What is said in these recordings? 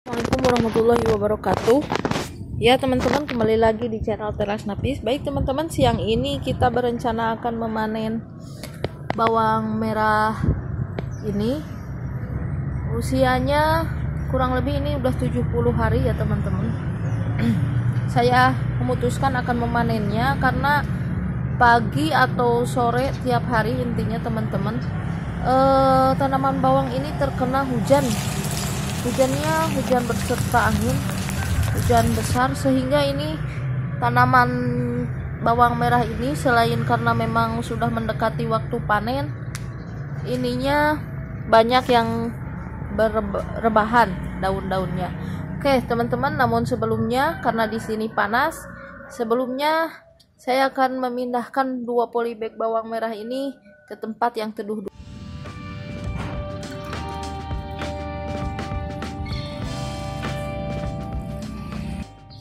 Assalamualaikum warahmatullahi wabarakatuh. Ya teman-teman, kembali lagi di channel Teras Nafis. Baik teman-teman, siang ini kita berencana akan memanen bawang merah ini. Usianya kurang lebih ini udah 70 hari ya teman-teman. Saya memutuskan akan memanennya karena pagi atau sore tiap hari, intinya teman-teman, tanaman bawang ini terkena hujannya hujan berserta angin, hujan besar, sehingga ini tanaman bawang merah ini selain karena memang sudah mendekati waktu panen, ininya banyak yang berrebahan daun-daunnya. Oke teman-teman, namun sebelumnya karena di sini panas, sebelumnya saya akan memindahkan 2 polybag bawang merah ini ke tempat yang teduh.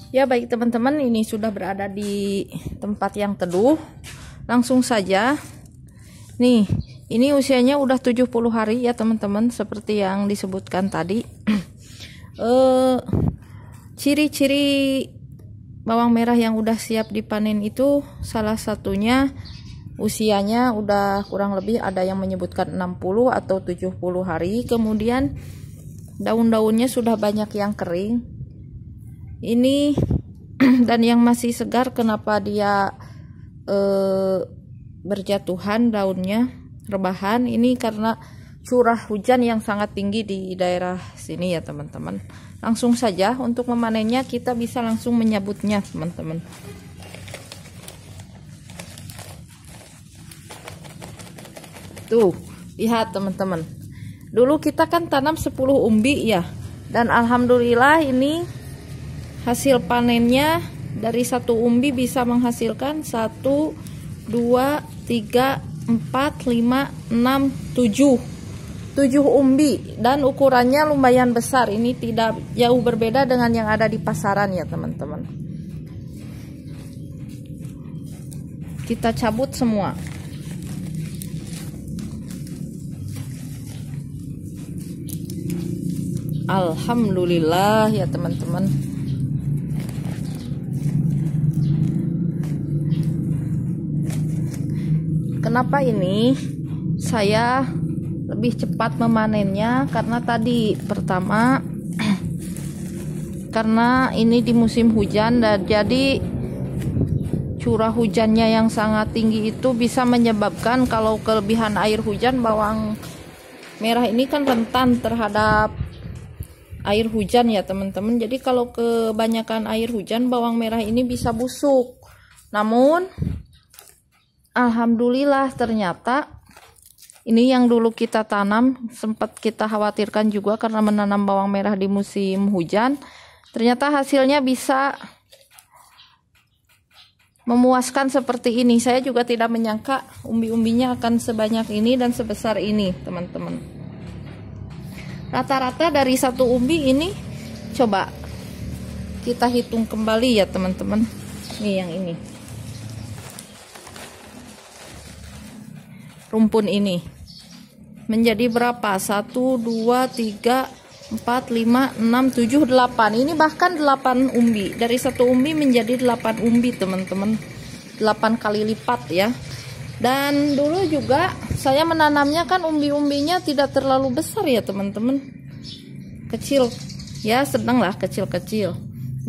Ya baik teman-teman, ini sudah berada di tempat yang teduh. Langsung saja. Nih, ini usianya udah 70 hari ya teman-teman, seperti yang disebutkan tadi. Ciri-ciri bawang merah yang udah siap dipanen itu salah satunya usianya udah kurang lebih, ada yang menyebutkan 60 atau 70 hari. Kemudian daun-daunnya sudah banyak yang kering. Ini dan yang masih segar, kenapa dia berjatuhan daunnya, rebahan, ini karena curah hujan yang sangat tinggi di daerah sini ya teman-teman. Langsung saja untuk memanennya, kita bisa langsung menyabutnya teman-teman. Tuh, lihat teman-teman. Dulu kita kan tanam 10 umbi ya, dan alhamdulillah ini hasil panennya dari 1 umbi bisa menghasilkan 1, 2, 3, 4, 5, 6, 7 umbi, dan ukurannya lumayan besar. Ini tidak jauh berbeda dengan yang ada di pasaran ya teman-teman. Kita cabut semua. Alhamdulillah ya teman-teman. Kenapa ini saya lebih cepat memanennya? Karena tadi pertama karena ini di musim hujan, dan jadi curah hujannya yang sangat tinggi itu bisa menyebabkan, kalau kelebihan air hujan, bawang merah ini kan rentan terhadap air hujan ya teman-teman. Jadi kalau kebanyakan air hujan, bawang merah ini bisa busuk. Namun alhamdulillah ternyata ini yang dulu kita tanam, sempat kita khawatirkan juga karena menanam bawang merah di musim hujan, ternyata hasilnya bisa memuaskan seperti ini. Saya juga tidak menyangka umbi-umbinya akan sebanyak ini dan sebesar ini teman-teman. Rata-rata dari 1 umbi ini, coba kita hitung kembali ya teman-teman. Nih yang ini, rumpun ini menjadi berapa? 1, 2, 3, 4, 5, 6, 7, 8. Ini bahkan 8 umbi. Dari 1 umbi menjadi 8 umbi teman-teman. 8 kali lipat ya. Dan dulu juga saya menanamnya kan umbi-umbinya tidak terlalu besar ya teman-teman. Kecil ya, sedang lah, kecil-kecil.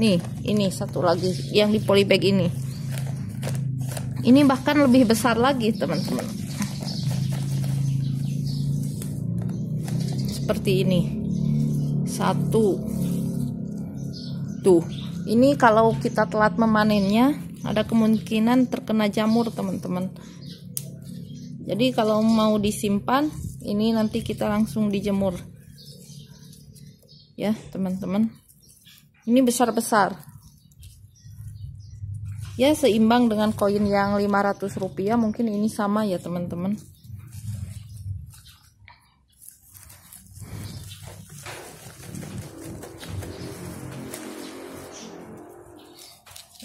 Nih, ini satu lagi yang di polybag ini. Ini bahkan lebih besar lagi teman-teman. Seperti ini. 1. Tuh, ini kalau kita telat memanennya, ada kemungkinan terkena jamur teman-teman. Jadi kalau mau disimpan, ini nanti kita langsung dijemur ya teman-teman. Ini besar-besar ya, seimbang dengan koin yang 500 rupiah. Mungkin ini sama ya teman-teman.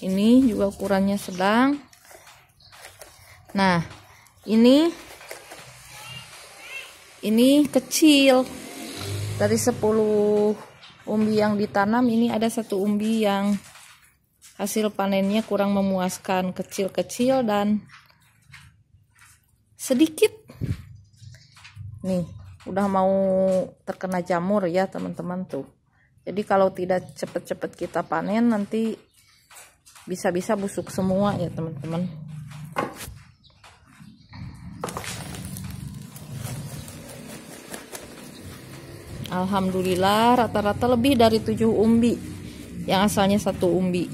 Ini juga ukurannya sedang. Nah, ini kecil. Dari 10 umbi yang ditanam ini ada satu umbi yang hasil panennya kurang memuaskan, kecil-kecil dan sedikit. Nih, udah mau terkena jamur ya teman-teman tuh. Jadi kalau tidak cepet-cepet kita panen nanti bisa-bisa busuk semua ya teman-teman. Alhamdulillah rata-rata lebih dari 7 umbi yang asalnya 1 umbi.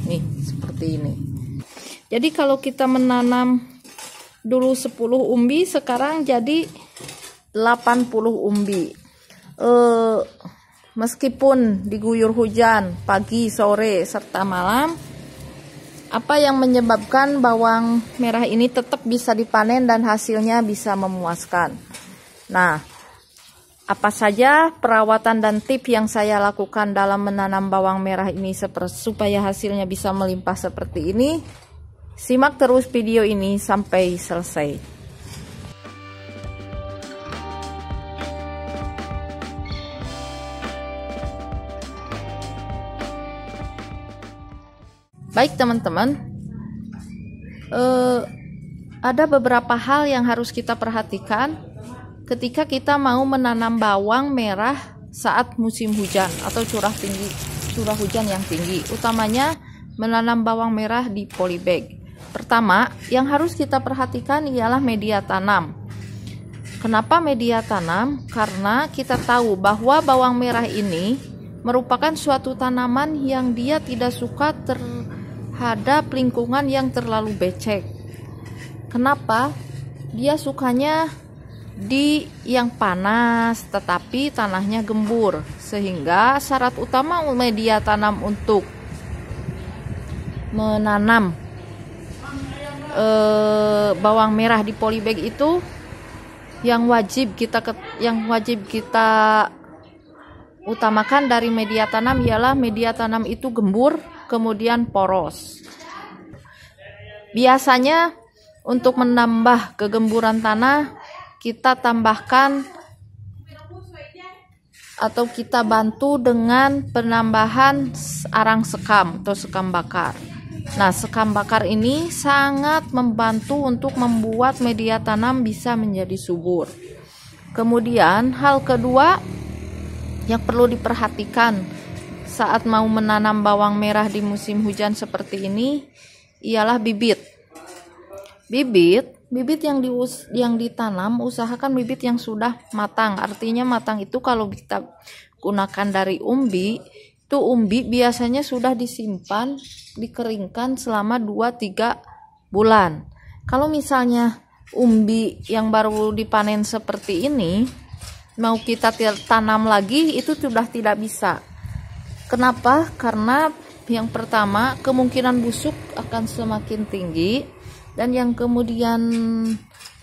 Nih seperti ini. Jadi kalau kita menanam dulu 10 umbi, sekarang jadi 80 umbi. Meskipun diguyur hujan pagi, sore, serta malam, apa yang menyebabkan bawang merah ini tetap bisa dipanen dan hasilnya bisa memuaskan? Nah, apa saja perawatan dan tips yang saya lakukan dalam menanam bawang merah ini supaya hasilnya bisa melimpah seperti ini? Simak terus video ini sampai selesai. Baik teman-teman, ada beberapa hal yang harus kita perhatikan ketika kita mau menanam bawang merah saat musim hujan atau curah hujan yang tinggi, utamanya menanam bawang merah di polybag. Pertama, yang harus kita perhatikan ialah media tanam. Kenapa media tanam? Karena kita tahu bahwa bawang merah ini merupakan suatu tanaman yang dia tidak suka terhadap lingkungan yang terlalu becek. Kenapa? Dia sukanya di yang panas tetapi tanahnya gembur, sehingga syarat utama media tanam untuk menanam bawang merah di polybag itu yang wajib kita utamakan dari media tanam ialah media tanam itu gembur, kemudian poros. Biasanya untuk menambah kegemburan tanah kita tambahkan atau kita bantu dengan penambahan arang sekam atau sekam bakar. Nah, sekam bakar ini sangat membantu untuk membuat media tanam bisa menjadi subur. Kemudian, hal kedua yang perlu diperhatikan saat mau menanam bawang merah di musim hujan seperti ini ialah bibit. Bibit yang ditanam, usahakan bibit yang sudah matang. Artinya matang itu kalau kita gunakan dari umbi, itu umbi biasanya sudah disimpan, dikeringkan selama 2-3 bulan. Kalau misalnya umbi yang baru dipanen seperti ini, mau kita tanam lagi itu sudah tidak bisa. Kenapa? Karena yang pertama, kemungkinan busuk akan semakin tinggi, dan yang kemudian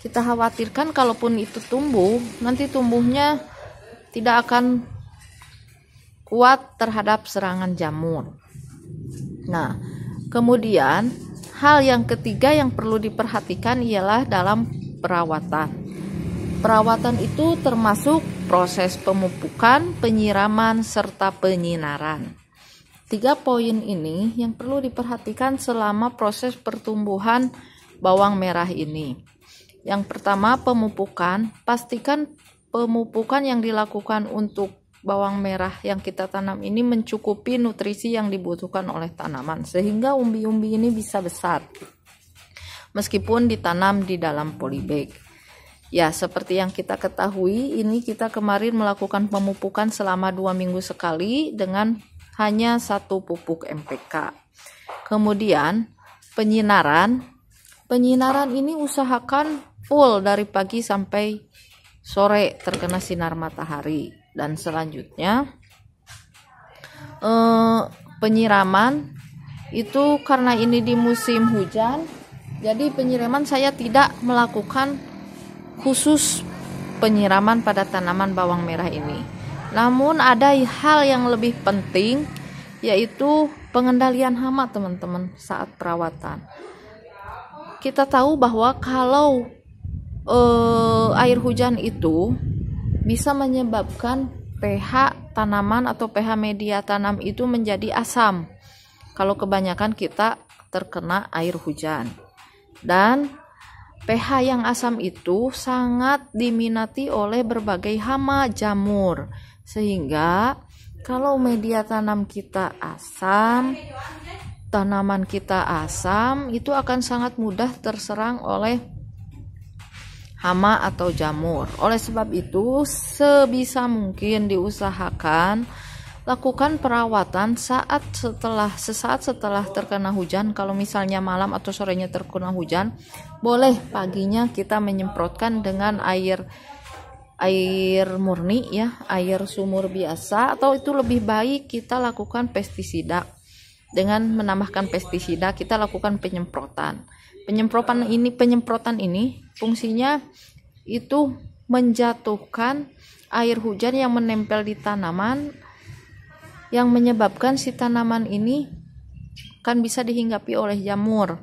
kita khawatirkan kalaupun itu tumbuh, nanti tumbuhnya tidak akan kuat terhadap serangan jamur. Nah, kemudian hal yang ketiga yang perlu diperhatikan ialah dalam perawatan. Perawatan itu termasuk proses pemupukan, penyiraman, serta penyinaran. 3 poin ini yang perlu diperhatikan selama proses pertumbuhan bawang merah ini. Yang pertama, pemupukan. Pastikan pemupukan yang dilakukan untuk bawang merah yang kita tanam ini mencukupi nutrisi yang dibutuhkan oleh tanaman sehingga umbi-umbi ini bisa besar meskipun ditanam di dalam polybag. Ya, seperti yang kita ketahui, ini kita kemarin melakukan pemupukan selama 2 minggu sekali dengan hanya 1 pupuk NPK. Kemudian penyinaran ini usahakan full dari pagi sampai sore terkena sinar matahari. Dan selanjutnya penyiraman itu karena ini di musim hujan, jadi penyiraman saya tidak melakukan khusus penyiraman pada tanaman bawang merah ini. Namun ada hal yang lebih penting, yaitu pengendalian hama teman-teman saat perawatan. Kita tahu bahwa kalau air hujan itu bisa menyebabkan pH tanaman atau pH media tanam itu menjadi asam kalau kebanyakan kita terkena air hujan. Dan pH yang asam itu sangat diminati oleh berbagai hama jamur, sehingga kalau media tanam kita asam, tanaman kita asam, itu akan sangat mudah terserang oleh hama atau jamur. Oleh sebab itu, sebisa mungkin diusahakan lakukan perawatan sesaat setelah terkena hujan. Kalau misalnya malam atau sorenya terkena hujan, boleh paginya kita menyemprotkan dengan air murni ya, air sumur biasa, atau itu lebih baik kita lakukan pestisida. Dengan menambahkan pestisida, kita lakukan penyemprotan. Penyemprotan ini fungsinya itu menjatuhkan air hujan yang menempel di tanaman, yang menyebabkan si tanaman ini kan bisa dihinggapi oleh jamur.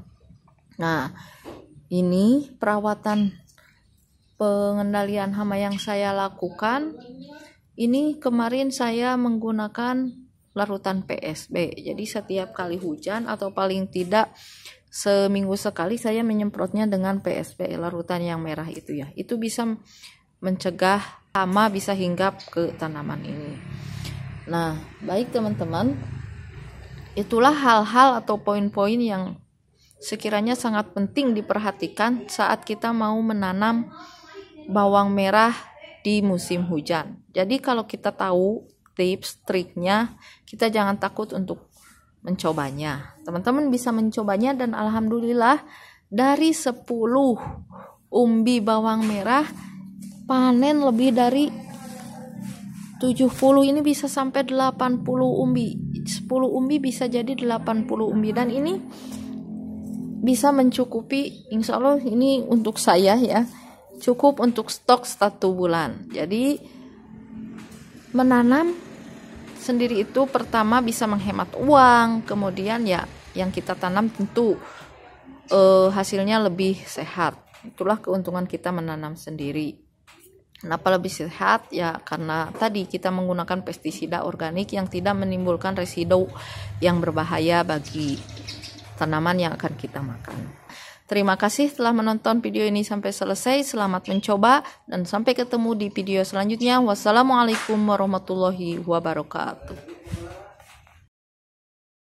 Nah, ini perawatan pengendalian hama yang saya lakukan. Ini kemarin saya menggunakan larutan PSB. Jadi setiap kali hujan atau paling tidak seminggu sekali saya menyemprotnya dengan PSB, larutan yang merah itu ya. Itu bisa mencegah hama bisa hinggap ke tanaman ini. Nah, baik teman-teman, itulah hal-hal atau poin-poin yang sekiranya sangat penting diperhatikan saat kita mau menanam bawang merah di musim hujan. Jadi kalau kita tahu tips, triknya, kita jangan takut untuk mencobanya. Teman-teman bisa mencobanya, dan alhamdulillah dari 10 umbi bawang merah panen lebih dari 70, ini bisa sampai 80 umbi. 10 umbi bisa jadi 80 umbi, dan ini bisa mencukupi, insya Allah ini untuk saya ya, cukup untuk stok 1 bulan. Jadi menanam sendiri itu pertama bisa menghemat uang, kemudian ya yang kita tanam tentu hasilnya lebih sehat. Itulah keuntungan kita menanam sendiri. Kenapa lebih sehat? Ya karena tadi kita menggunakan pestisida organik yang tidak menimbulkan residu yang berbahaya bagi tanaman yang akan kita makan. Terima kasih telah menonton video ini sampai selesai. Selamat mencoba dan sampai ketemu di video selanjutnya. Wassalamualaikum warahmatullahi wabarakatuh.